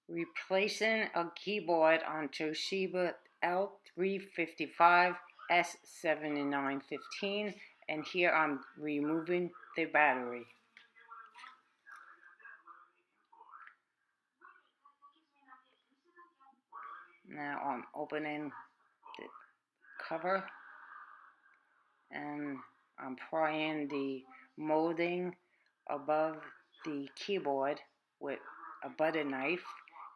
Replacing a keyboard on Toshiba L355-S7915, and here I'm removing the battery. Now I'm opening the cover and I'm prying the molding above the keyboard with a butter knife,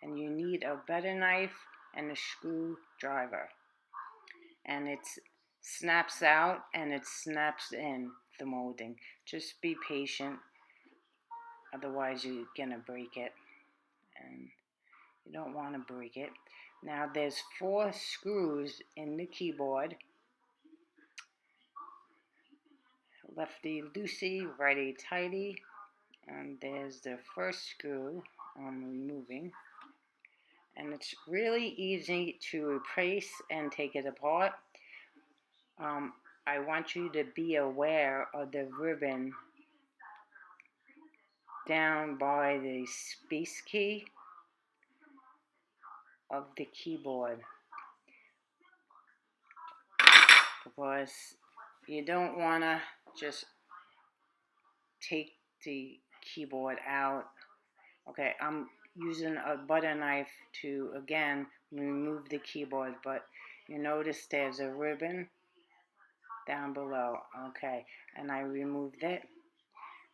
and you need a butter knife and a screwdriver, and it snaps out and it snaps in the molding. Just be patient, otherwise you're gonna break it, and you don't want to break it. Now there's 4 screws in the keyboard. Lefty loosey, righty tighty, and there's the first screw I'm removing, and it's really easy to replace and take it apart. I want you to be aware of the ribbon down by the space key of the keyboard, because you don't want to just take the keyboard out. Okay, I'm using a butter knife to again remove the keyboard, but you notice there's a ribbon down below. Okay, and I removed it,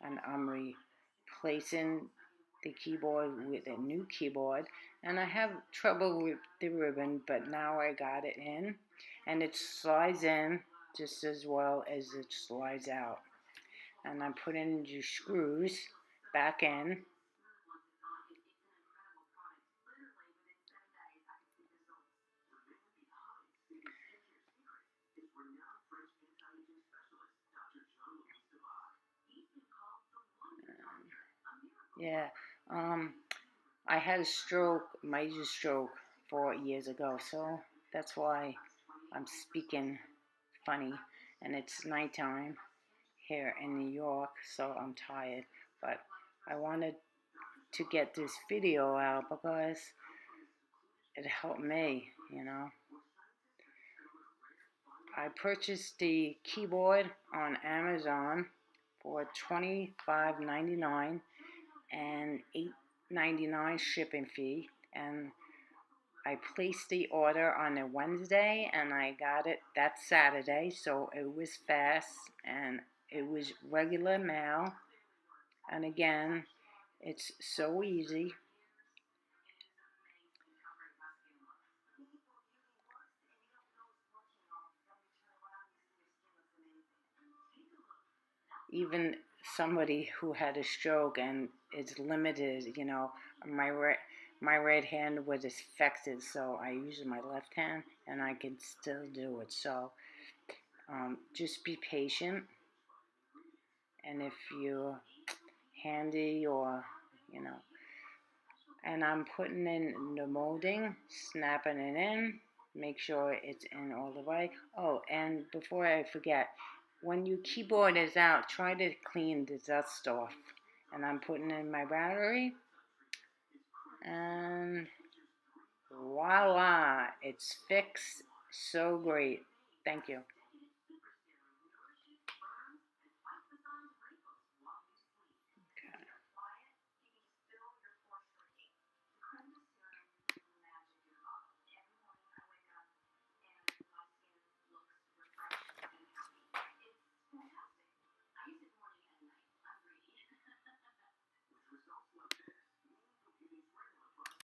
and I'm replacing the keyboard with a new keyboard, and I have trouble with the ribbon, but now I got it in, and it slides in just as well as it slides out. And I'm putting the screws back in. Yeah, I had a stroke, major stroke, 4 years ago, so that's why I'm speaking funny, and it's nighttime here in New York, so I'm tired, but I wanted to get this video out because it helped me, you know. I purchased the keyboard on Amazon for $25.99 and $8.99 shipping fee, and I placed the order on a Wednesday and I got it that Saturday, so it was fast and it was regular mail. And again, it's so easy. Even somebody who had a stroke and is limited, you know, my right hand was affected, so I use my left hand and I can still do it. So just be patient, and if you're handy, or you know, and I'm putting in the molding, snapping it in, make sure it's in all the way. Oh, and before I forget, when your keyboard is out, try to clean the dust off. And I'm putting in my battery, and voila, it's fixed. So great. Thank you.